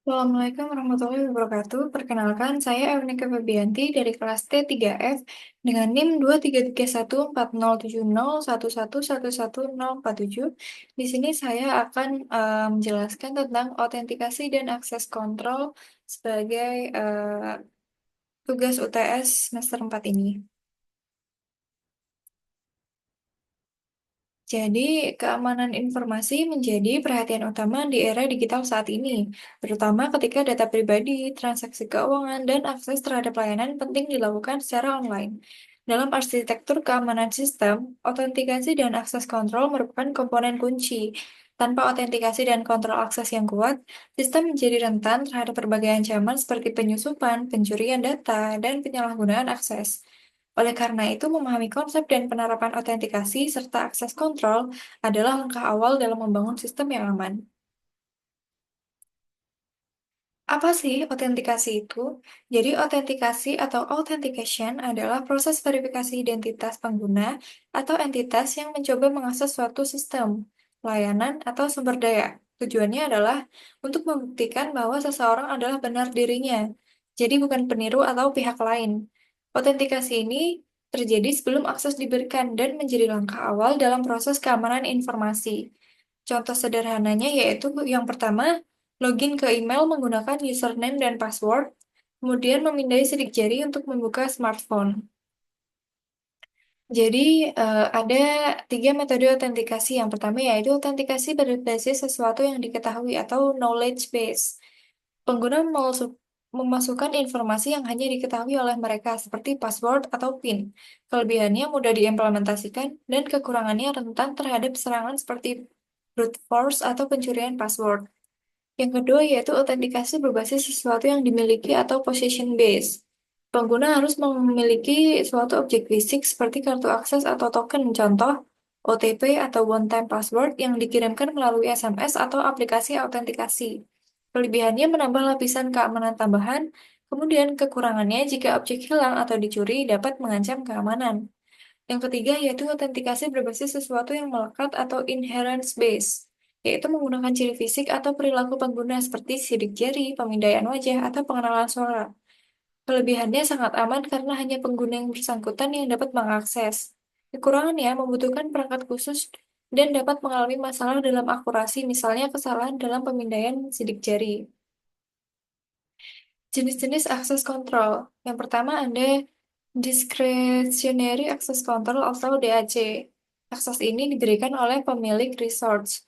Assalamualaikum warahmatullahi wabarakatuh. Perkenalkan, saya Ewnika Febianti dari kelas T3F dengan NIM 2331407011111047. Di sini saya akan menjelaskan tentang autentikasi dan akses kontrol sebagai tugas UTS semester 4 ini. Jadi, keamanan informasi menjadi perhatian utama di era digital saat ini, terutama ketika data pribadi, transaksi keuangan, dan akses terhadap layanan penting dilakukan secara online. Dalam arsitektur keamanan sistem, autentikasi dan akses kontrol merupakan komponen kunci. Tanpa autentikasi dan kontrol akses yang kuat, sistem menjadi rentan terhadap berbagai ancaman seperti penyusupan, pencurian data, dan penyalahgunaan akses. Oleh karena itu, memahami konsep dan penerapan autentikasi serta akses kontrol adalah langkah awal dalam membangun sistem yang aman. Apa sih autentikasi itu? Jadi, autentikasi atau authentication adalah proses verifikasi identitas pengguna atau entitas yang mencoba mengakses suatu sistem, layanan, atau sumber daya. Tujuannya adalah untuk membuktikan bahwa seseorang adalah benar dirinya, jadi bukan peniru atau pihak lain. Autentikasi ini terjadi sebelum akses diberikan dan menjadi langkah awal dalam proses keamanan informasi. Contoh sederhananya yaitu yang pertama, login ke email menggunakan username dan password, kemudian memindai sidik jari untuk membuka smartphone. Jadi, ada 3 metode autentikasi. Yang pertama yaitu autentikasi berbasis sesuatu yang diketahui atau knowledge base. Pengguna memasukkan informasi yang hanya diketahui oleh mereka, seperti password atau PIN. Kelebihannya mudah diimplementasikan, dan kekurangannya rentan terhadap serangan seperti brute force atau pencurian password. Yang kedua yaitu autentikasi berbasis sesuatu yang dimiliki atau possession base. Pengguna harus memiliki suatu objek fisik seperti kartu akses atau token, contoh OTP atau one-time password yang dikirimkan melalui SMS atau aplikasi autentikasi. Kelebihannya menambah lapisan keamanan tambahan, kemudian kekurangannya jika objek hilang atau dicuri dapat mengancam keamanan. Yang ketiga yaitu autentikasi berbasis sesuatu yang melekat atau inherence base, yaitu menggunakan ciri fisik atau perilaku pengguna seperti sidik jari, pemindaian wajah, atau pengenalan suara. Kelebihannya sangat aman karena hanya pengguna yang bersangkutan yang dapat mengakses. Kekurangannya membutuhkan perangkat khusus dan dapat mengalami masalah dalam akurasi, misalnya kesalahan dalam pemindaian sidik jari. Jenis-jenis akses kontrol. Yang pertama ada Discretionary Access Control atau DAC. Akses ini diberikan oleh pemilik resource.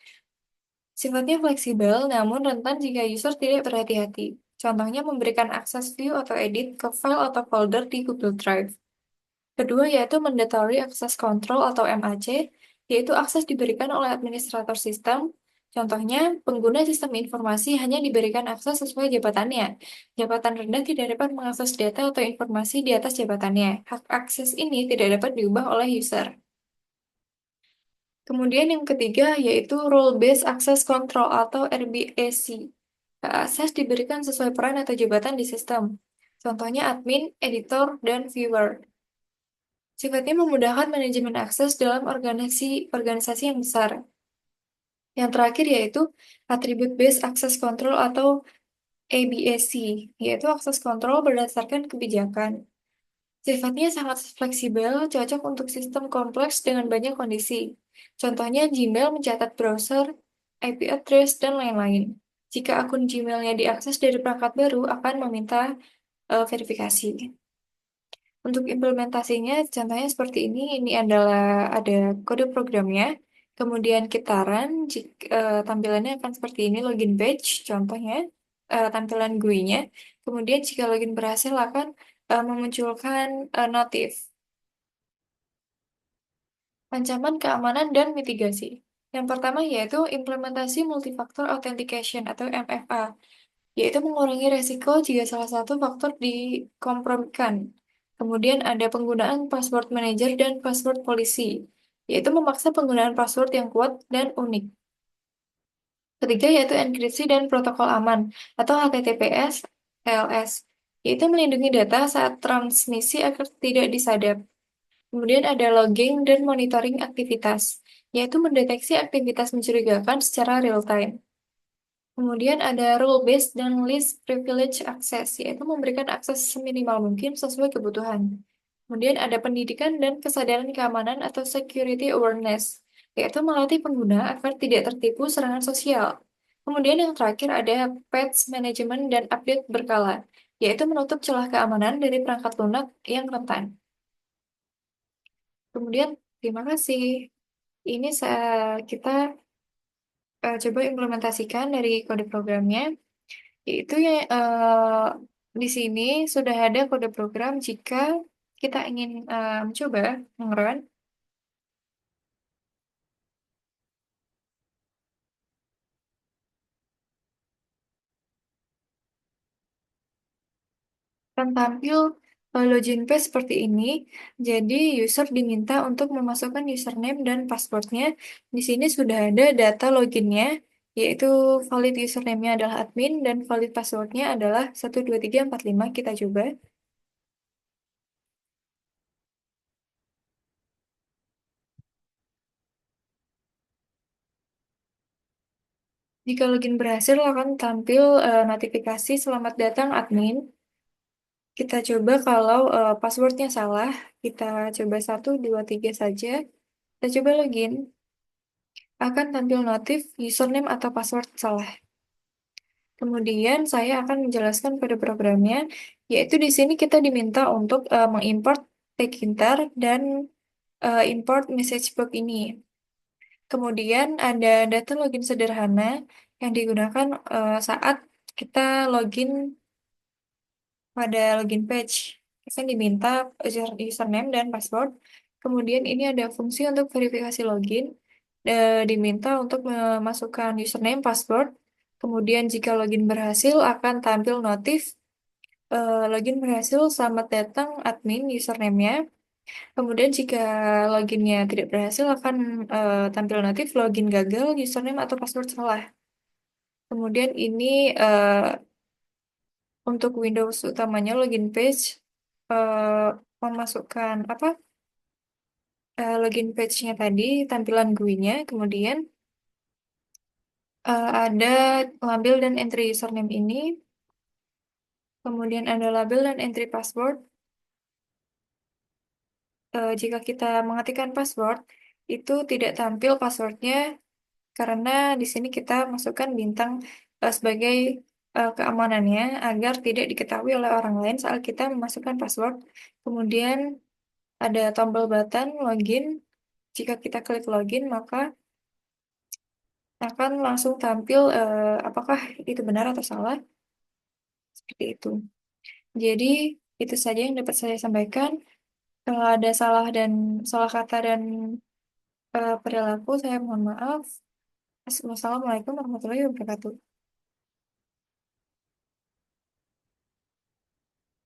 Sifatnya fleksibel, namun rentan jika user tidak berhati-hati. Contohnya memberikan akses view atau edit ke file atau folder di Google Drive. Kedua yaitu Mandatory Access Control atau MAC, yaitu akses diberikan oleh administrator sistem. Contohnya, pengguna sistem informasi hanya diberikan akses sesuai jabatannya. Jabatan rendah tidak dapat mengakses data atau informasi di atas jabatannya. Hak akses ini tidak dapat diubah oleh user. Kemudian yang ketiga yaitu Role Based Access Control atau RBAC. Hak akses diberikan sesuai peran atau jabatan di sistem. Contohnya admin, editor, dan viewer. Sifatnya memudahkan manajemen akses dalam organisasi yang besar. Yang terakhir yaitu Attribute Based Access Control atau ABAC, yaitu akses kontrol berdasarkan kebijakan. Sifatnya sangat fleksibel, cocok untuk sistem kompleks dengan banyak kondisi. Contohnya Gmail mencatat browser, IP address, dan lain-lain. Jika akun Gmail-nya diakses dari perangkat baru, akan meminta verifikasi. Untuk implementasinya, contohnya seperti ini adalah ada kode programnya, kemudian kita run, tampilannya akan seperti ini, login page, contohnya, tampilan GUI-nya, kemudian jika login berhasil akan memunculkan notif. Ancaman keamanan dan mitigasi. Yang pertama yaitu implementasi multifaktor authentication atau MFA, yaitu mengurangi resiko jika salah satu faktor dikompromikan. Kemudian ada penggunaan password manager dan password policy, yaitu memaksa penggunaan password yang kuat dan unik. Ketiga yaitu enkripsi dan protokol aman atau HTTPS, TLS, yaitu melindungi data saat transmisi agar tidak disadap. Kemudian ada logging dan monitoring aktivitas, yaitu mendeteksi aktivitas mencurigakan secara real time. Kemudian ada role-based dan least privilege access, yaitu memberikan akses seminimal mungkin sesuai kebutuhan. Kemudian ada pendidikan dan kesadaran keamanan atau security awareness, yaitu melatih pengguna agar tidak tertipu serangan sosial. Kemudian yang terakhir ada patch management dan update berkala, yaitu menutup celah keamanan dari perangkat lunak yang rentan. Kemudian, terima kasih. Ini kita coba implementasikan dari kode programnya. Itu ya di sini sudah ada kode program jika kita ingin mencoba mengerun akan tampil login page seperti ini. Jadi user diminta untuk memasukkan username dan passwordnya. Di sini sudah ada data loginnya, yaitu valid username-nya adalah admin dan valid passwordnya adalah 12345. Kita coba. Jika login berhasil akan tampil notifikasi selamat datang admin. Kita coba kalau passwordnya salah, kita coba 123 saja. Kita coba login, akan tampil notif username atau password salah. Kemudian saya akan menjelaskan pada programnya, yaitu di sini kita diminta untuk mengimport Tekintar dan import message box ini. Kemudian ada data login sederhana yang digunakan saat kita login pada login page. Kita diminta username dan password. Kemudian ini ada fungsi untuk verifikasi login. Diminta untuk memasukkan username, password. Kemudian jika login berhasil akan tampil notif login berhasil, selamat datang admin username-nya. Kemudian jika loginnya tidak berhasil akan tampil notif login gagal, username atau password salah. Kemudian ini untuk Windows utamanya login page eh, memasukkan apa login page-nya tadi, tampilan GUI-nya, kemudian ada label dan entry username ini, kemudian ada label dan entry password. Jika kita mengetikkan password, itu tidak tampil passwordnya karena di sini kita masukkan bintang sebagai keamanannya agar tidak diketahui oleh orang lain saat kita memasukkan password. Kemudian ada tombol button login. Jika kita klik login, maka akan langsung tampil apakah itu benar atau salah. Seperti itu. Jadi, itu saja yang dapat saya sampaikan. Kalau ada salah kata dan perilaku, saya mohon maaf. Assalamualaikum warahmatullahi wabarakatuh.